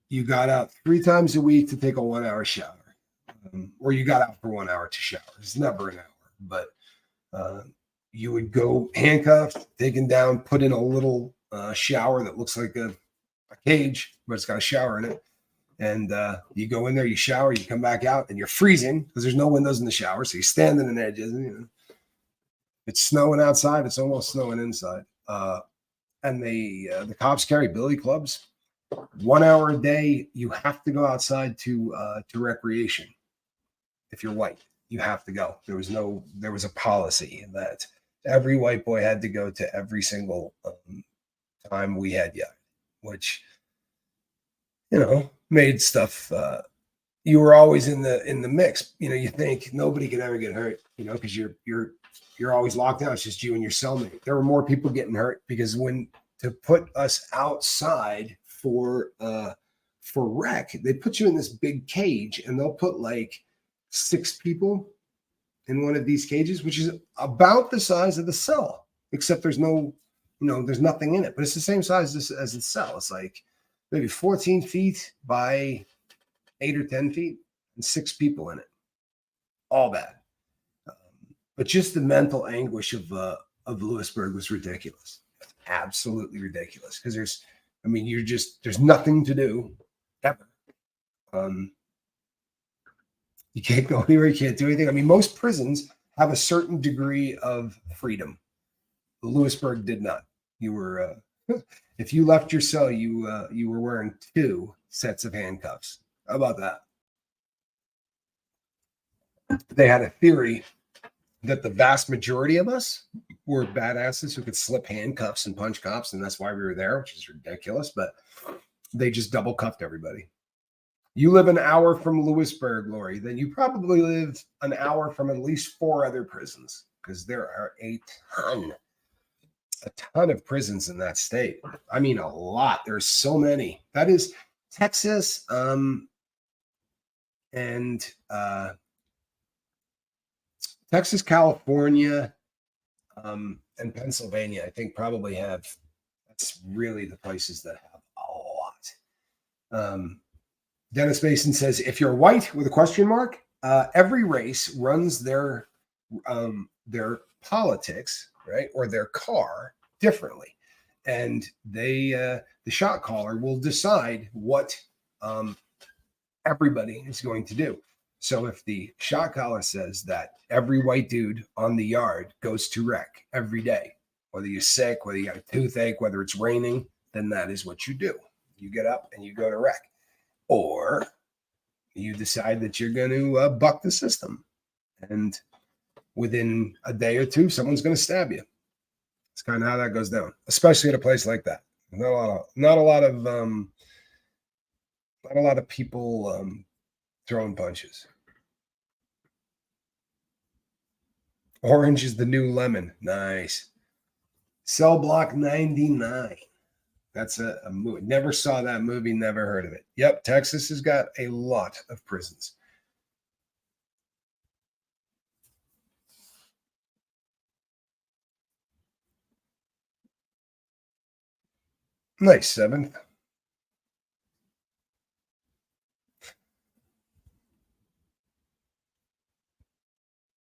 You got out 3 times a week to take a 1-hour shower, or you got out for 1 hour to shower. It's never an hour, but you would go handcuffed, taken down, put in a little shower that looks like a cage, but it's got a shower in it. And you go in there, you shower, you come back out, and you're freezing because there's no windows in the shower. So you're standing in edges. It's snowing outside. It's almost snowing inside. And the cops carry billy clubs. 1 hour a day, you have to go outside to recreation. If you're white, you have to go. There was a policy that every white boy had to go to every single time we had yet, which, made stuff. You were always in the mix. You think nobody could ever get hurt. Because you're always locked out. It's just you and your cellmate. There were more people getting hurt because when to put us outside for rec, they put you in this big cage and they'll put like 6 people in one of these cages, which is about the size of the cell, except there's no, there's nothing in it, but it's the same size as the cell. It's like maybe 14 feet by 8 or 10 feet and 6 people in it. All bad. But just the mental anguish of Lewisburg was ridiculous. It's absolutely ridiculous because there's nothing to do ever. You can't go anywhere. You can't do anything. Most prisons have a certain degree of freedom. Lewisburg did not. You were, if you left your cell, you were wearing 2 sets of handcuffs. How about that? They had a theory that the vast majority of us were badasses who could slip handcuffs and punch cops, and that's why we were there, which is ridiculous. But they just double cuffed everybody. You live an hour from Lewisburg, Lori, then you probably live an hour from at least 4 other prisons because there are a ton of prisons in that state. A lot. There's so many. That is Texas, and Texas, California, and Pennsylvania, I think probably have. That's really the places that have a lot. Dennis Mason says, if you're white with a question mark, every race runs their politics, right, or their car differently, and the shot caller will decide what everybody is going to do. So if the shot caller says that every white dude on the yard goes to rec every day, whether you're sick, whether you got a toothache, whether it's raining, then that is what you do. You get up and you go to rec. Or you decide that you're going to buck the system. And within a day or two, someone's going to stab you. It's kind of how that goes down, especially at a place like that. Not a lot of people throwing punches. Orange is the new lemon. Nice. Cell Block 99. That's a movie. Never saw that movie, never heard of it. Yep, Texas has got a lot of prisons. Nice, 7th.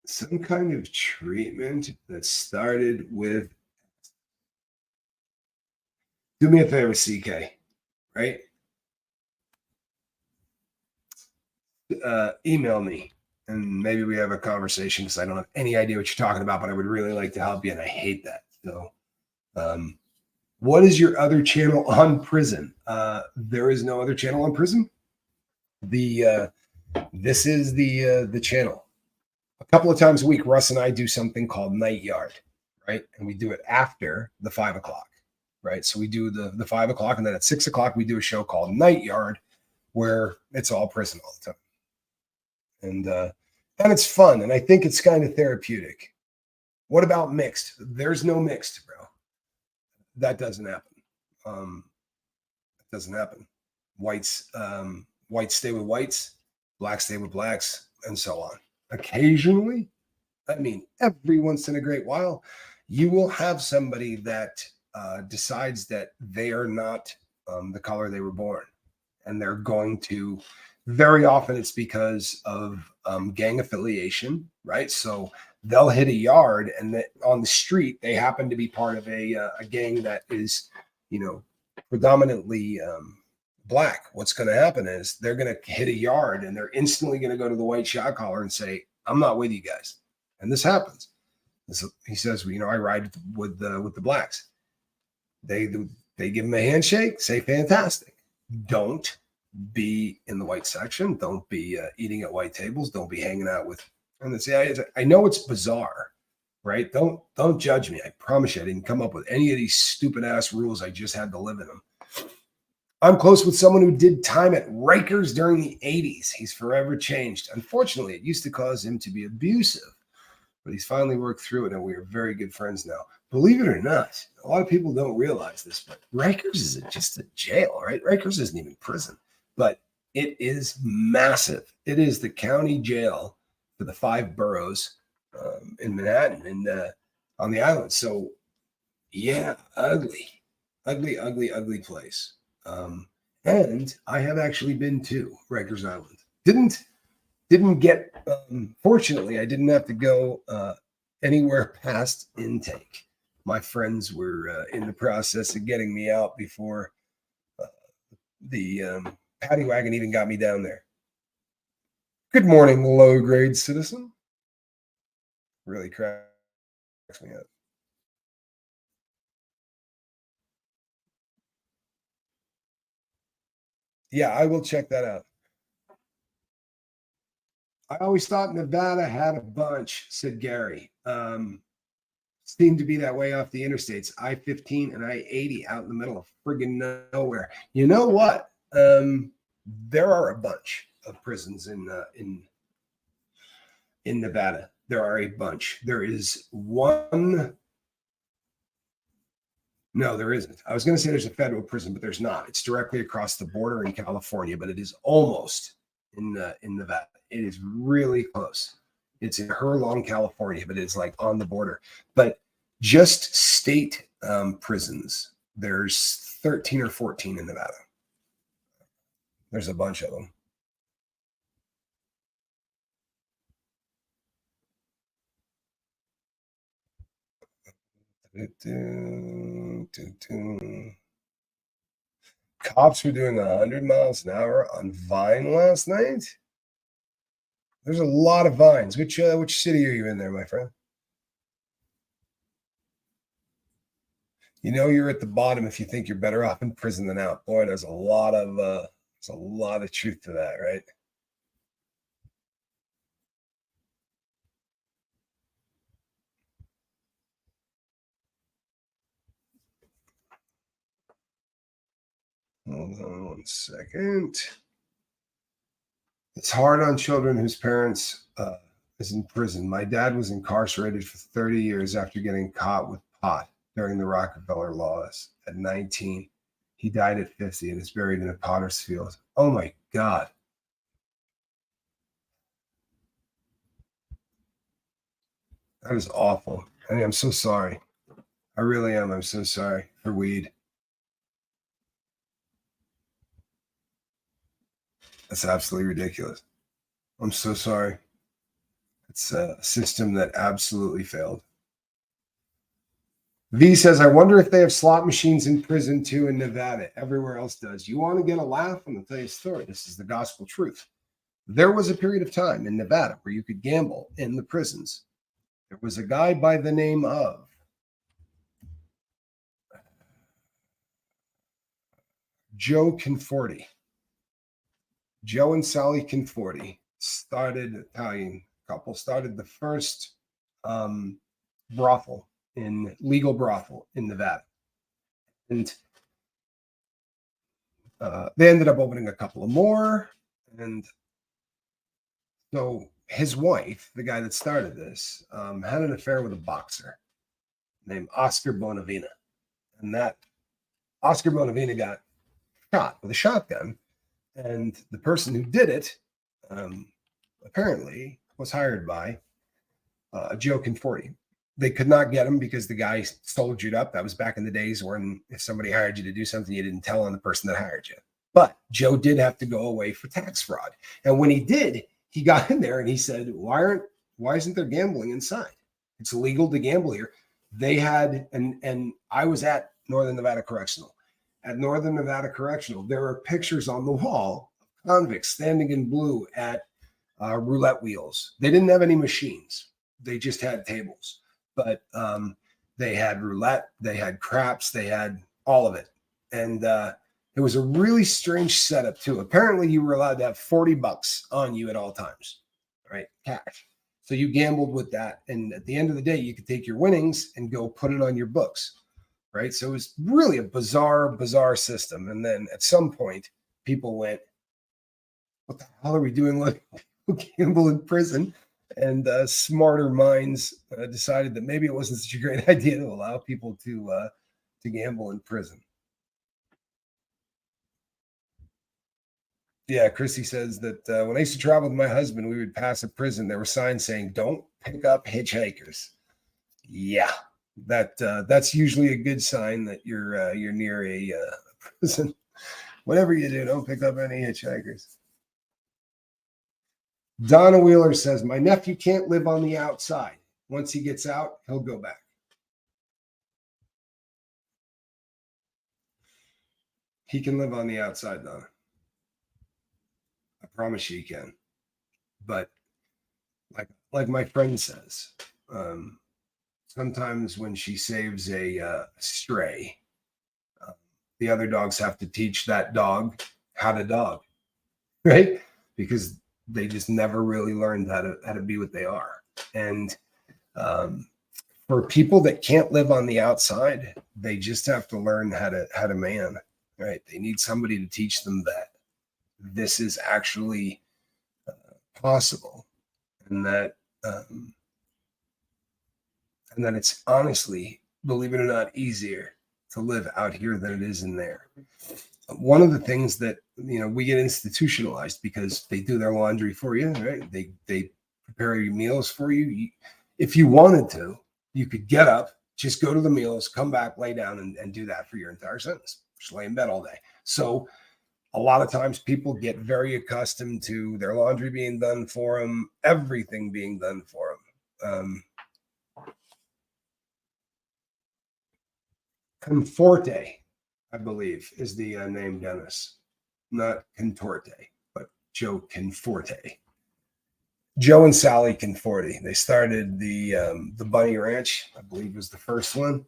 Some kind of treatment that started with. Do me a favor, CK, right? Email me and maybe we have a conversation because I don't have any idea what you're talking about, but I would really like to help you, and I hate that. So, what is your other channel on prison? There is no other channel on prison. This is the channel. A couple of times a week, Russ and I do something called Night Yard, right? And we do it after the 5 o'clock, right? So we do the 5 o'clock, and then at 6 o'clock we do a show called Night Yard, where it's all prison all the time. And it's fun, and I think it's kind of therapeutic. What about mixed? There's no mixed, bro. That doesn't happen. It doesn't happen. Whites stay with whites, blacks stay with blacks, and so on. Occasionally, every once in a great while, you will have somebody that decides that they are not the color they were born, and they're going to. Very often, it's because of gang affiliation, right? So they'll hit a yard, and on the street, they happen to be part of a gang that is, predominantly black. What's going to happen is they're going to hit a yard, and they're instantly going to go to the white shot caller and say, "I'm not with you guys." And this happens. He says, "I ride with the blacks." They give him a handshake, say, "Fantastic." Don't be in the white section. Don't be eating at white tables. Don't be hanging out with. And I know it's bizarre, right? Don't judge me. I promise you, I didn't come up with any of these stupid ass rules. I just had to live in them. I'm close with someone who did time at Rikers during the 80s. He's forever changed. Unfortunately, it used to cause him to be abusive, but he's finally worked through it, and we are very good friends now. Believe it or not, a lot of people don't realize this, but Rikers is just a jail, right? Rikers isn't even prison, but it is massive. It is the county jail for the 5 boroughs in Manhattan and on the island. So, yeah, ugly place. And I have actually been to Rikers Island. Didn't get. Fortunately, I didn't have to go anywhere past intake. My friends were in the process of getting me out before the paddy wagon even got me down there. Good morning, low grade citizen. Really cracks me up. Yeah, I will check that out. I always thought Nevada had a bunch, said Gary. Seemed to be that way off the interstates, I-15 and I-80 out in the middle of friggin' nowhere. You know what? There are a bunch of prisons in Nevada. There are a bunch. There is one. No, there isn't. I was going to say there's a federal prison, but there's not. It's directly across the border in California, but it is almost in Nevada. It is really close. It's in Herlong, California, but it's like on the border. But just state prisons, there's 13 or 14 in Nevada. There's a bunch of them. Cops were doing 100 miles an hour on Vine last night. There's a lot of vines. Which city are you in there, my friend? You know you're at the bottom if you think you're better off in prison than out. Boy, there's a lot of truth to that, right? Hold on one second. It's hard on children whose parents is in prison. My dad was incarcerated for 30 years after getting caught with pot during the Rockefeller laws at 19. He died at 50 and is buried in a potter's field. Oh my God. That is awful. I mean, I'm so sorry. I really am. I'm so sorry for weed. That's absolutely ridiculous. I'm so sorry. It's a system that absolutely failed. V says, I wonder if they have slot machines in prison too in Nevada. Everywhere else does. You want to get a laugh? I'm going to tell you a story. This is the gospel truth. There was a period of time in Nevada where you could gamble in the prisons. There was a guy by the name of Joe Conforti. Joe and Sally Conforti started, Italian couple, started the first legal brothel in Nevada. And they ended up opening a couple of more. And so his wife, the guy that started this, had an affair with a boxer named Oscar Bonavina. And that Oscar Bonavina got shot with a shotgun. And the person who did it apparently was hired by Joe Conforti. They could not get him because the guy soldiered up. That was back in the days when if somebody hired you to do something, you didn't tell on the person that hired you. But Joe did have to go away for tax fraud. And when he did, he got in there and he said, why isn't there gambling inside? It's illegal to gamble here. They had, and I was at Northern Nevada Correctional. At Northern Nevada Correctional, there are pictures on the wall of convicts standing in blue at roulette wheels. They didn't have any machines. They just had tables. But they had roulette, they had craps, they had all of it. And it was a really strange setup too. Apparently you were allowed to have $40 on you at all times, right? Cash. So you gambled with that. And at the end of the day, you could take your winnings and go put it on your books. right? So it was really a bizarre system. And then at some point, people went, what the hell are we doing letting people gamble in prison? And smarter minds decided that maybe it wasn't such a great idea to allow people to gamble in prison. Yeah, Chrissy says that when I used to travel with my husband, we would pass a prison. There were signs saying, "Don't pick up hitchhikers." Yeah, that's usually a good sign that you're near a prison. Whatever you do, don't pick up any hitchhikers. Donna Wheeler says, "My nephew can't live on the outside. Once he gets out, he'll go back." He can live on the outside, Donna. I promise you he can. But like my friend says, sometimes when she saves a stray, uh, the other dogs have to teach that dog how to dog, right? Because they just never really learned how to be what they are. And um, for people that can't live on the outside, they just have to learn how to man, right? They need somebody to teach them that this is actually possible, and that um, and that it's honestly, believe it or not, easier to live out here than it is in there. One of the things that we get institutionalized because they do their laundry for you, right? They prepare your meals for you. If you wanted to, you could get up, just go to the meals, come back, lay down, and do that for your entire sentence. Just lay in bed all day. So a lot of times people get very accustomed to their laundry being done for them, everything being done for them. Conforte, I believe, is the name, Dennis. Not Contorte, but Joe Conforte. Joe and Sally Conforti. They started the Bunny Ranch, I believe was the first one,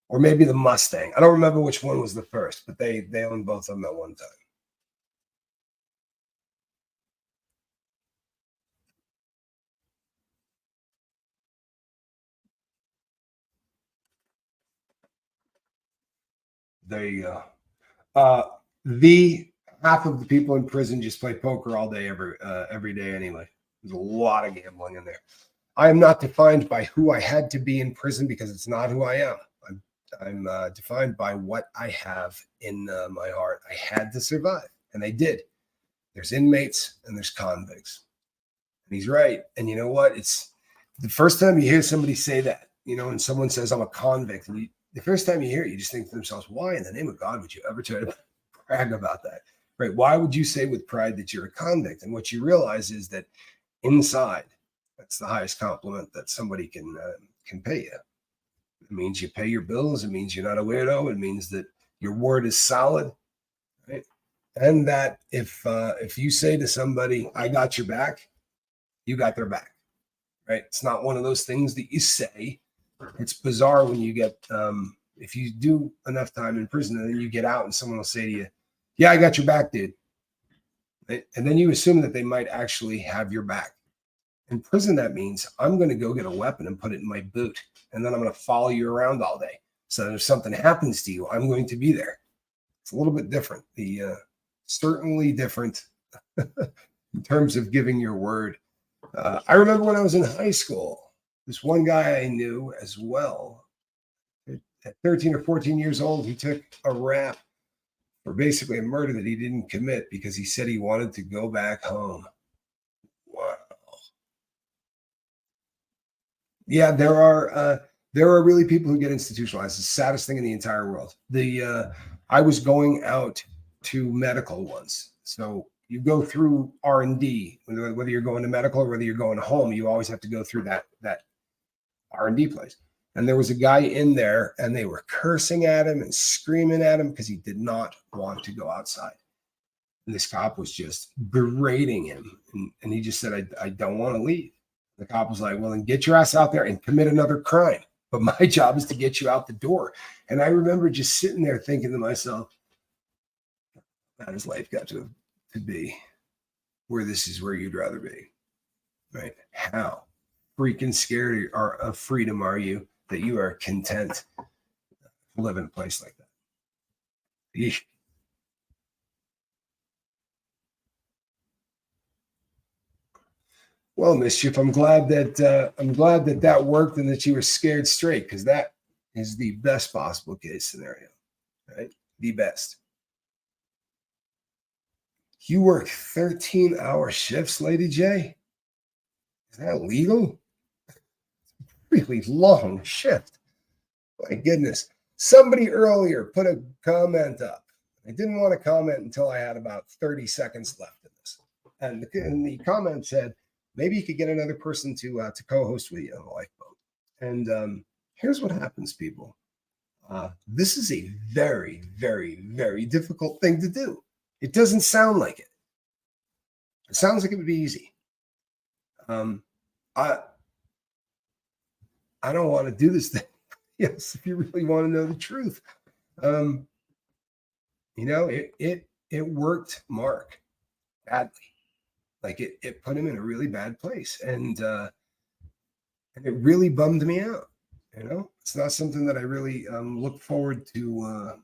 or maybe the Mustang. I don't remember which one was the first, but they owned both of them at one time. There you go. The half of the people in prison just play poker all day, every day anyway. There's a lot of gambling in there. I am not defined by who I had to be in prison because it's not who I am. I'm defined by what I have in my heart. I had to survive, and I did. There's inmates and there's convicts, and he's right. And you know what? It's the first time you hear somebody say that, and someone says, "I'm a convict," and the first time you hear it, you just think to themselves, "Why in the name of God would you ever try to brag about that?" Right? Why would you say with pride that you're a convict? And what you realize is that inside, that's the highest compliment that somebody can pay you. It means you pay your bills. It means you're not a weirdo. It means that your word is solid, right? And that if you say to somebody, "I got your back," you got their back, right? It's not one of those things that you say. It's bizarre when you get if you do enough time in prison and then you get out and someone will say to you, "Yeah, I got your back, dude," right? And then you assume that they might actually have your back. In prison, that means I'm going to go get a weapon and put it in my boot, and then I'm going to follow you around all day. So that if something happens to you, I'm going to be there. It's a little bit different. The certainly different in terms of giving your word. I remember when I was in high school, this one guy I knew as well, at 13 or 14 years old, he took a rap for basically a murder that he didn't commit because he said he wanted to go back home. Wow. Yeah, there are really people who get institutionalized. It's the saddest thing in the entire world. I was going out to medical once, so you go through R&D, whether you're going to medical or whether you're going to home. You always have to go through that R&D place. And there was a guy in there, and they were cursing at him and screaming at him because he did not want to go outside. And this cop was just berating him, and he just said, "I don't want to leave." The cop was like, "Well, then get your ass out there and commit another crime. But my job is to get you out the door." And I remember just sitting there thinking to myself, how does life got to be where this is where you'd rather be? Right? How freaking scared of freedom are you that you are content to live in a place like that. Yeesh. Well, mischief. I'm glad that that worked and that you were scared straight, because that is the best possible case scenario, right? The best. You work 13-hour shifts, Lady J? Is that legal? Really long shift. My goodness. Somebody earlier put a comment up. I didn't want to comment until I had about 30 seconds left in this. And the comment said, maybe you could get another person to co-host with you on the lifeboat. And here's what happens, people. This is a very, very, very difficult thing to do. It doesn't sound like it. It sounds like it would be easy. I don't want to do this thing. Yes, if you really want to know the truth. It worked Mark badly. Like it put him in a really bad place. And it really bummed me out. It's not something that I really look forward to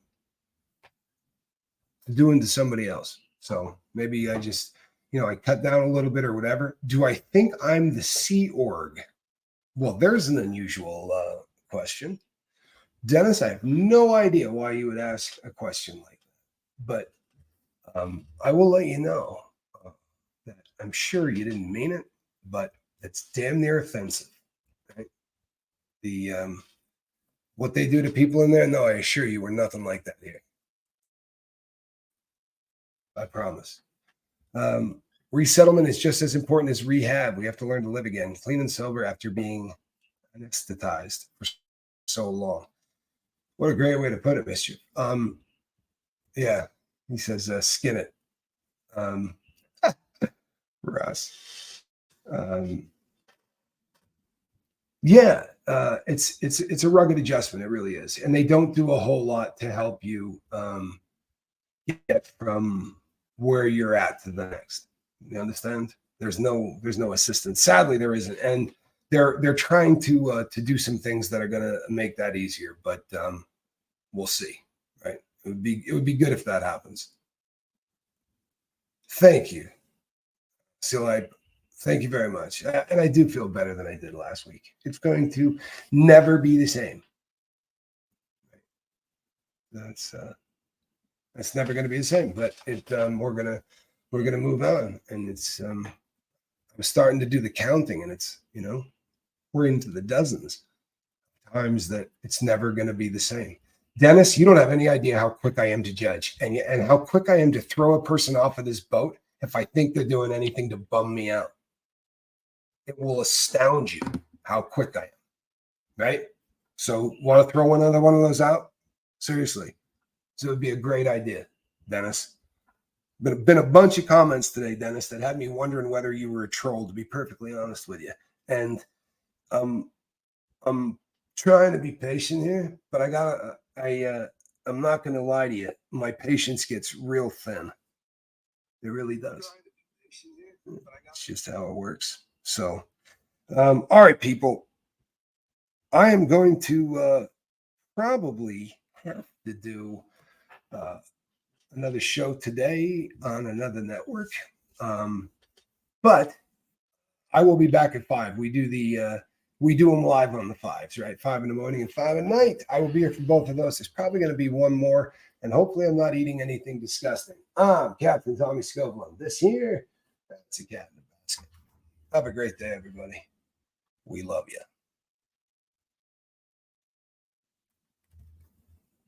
doing to somebody else. So maybe I just, I cut down a little bit or whatever. Do I think I'm the Sea Org? Well, there's an unusual question. Dennis, I have no idea why you would ask a question like that, but I will let you know that I'm sure you didn't mean it, but it's damn near offensive. Right? The what they do to people in there, no, I assure you, we're nothing like that here. I promise. Resettlement is just as important as rehab. We have to learn to live again, clean and sober after being anesthetized for so long. What a great way to put it, Mischief. Yeah, he says, skin it. Russ. Yeah, it's a rugged adjustment. It really is, and they don't do a whole lot to help you get from where you're at to the next. You understand? There's no assistance. Sadly, there isn't, and they're trying to do some things that are going to make that easier, but we'll see. Right? It would be good if that happens. Thank you. So thank you very much. And I do feel better than I did last week. It's going to never be the same. That's never going to be the same. But we're gonna move on, and it's I'm starting to do the counting, and it's we're into the dozens of times that it's never going to be the same. Dennis, you don't have any idea how quick I am to judge, and how quick I am to throw a person off of this boat if I think they're doing anything to bum me out. It will astound you how quick I am, right? So want to throw another one of those out? Seriously. So it would be a great idea, Dennis. Been a bunch of comments today, Dennis, that had me wondering whether you were a troll, to be perfectly honest with you. And I'm trying to be patient here, but I'm not going to lie to you. My patience gets real thin. It really does. It's just how it works. So, all right, people. I am going to probably have to do another show today on another network. But I will be back at 5. We do them live on the 5s, right? 5 in the morning and 5 at night. I will be here for both of those. There's probably going to be one more, and hopefully I'm not eating anything disgusting. I'm Captain Tommy Scoveland. This here, that's a cat in the basket. Have a great day, everybody. We love you.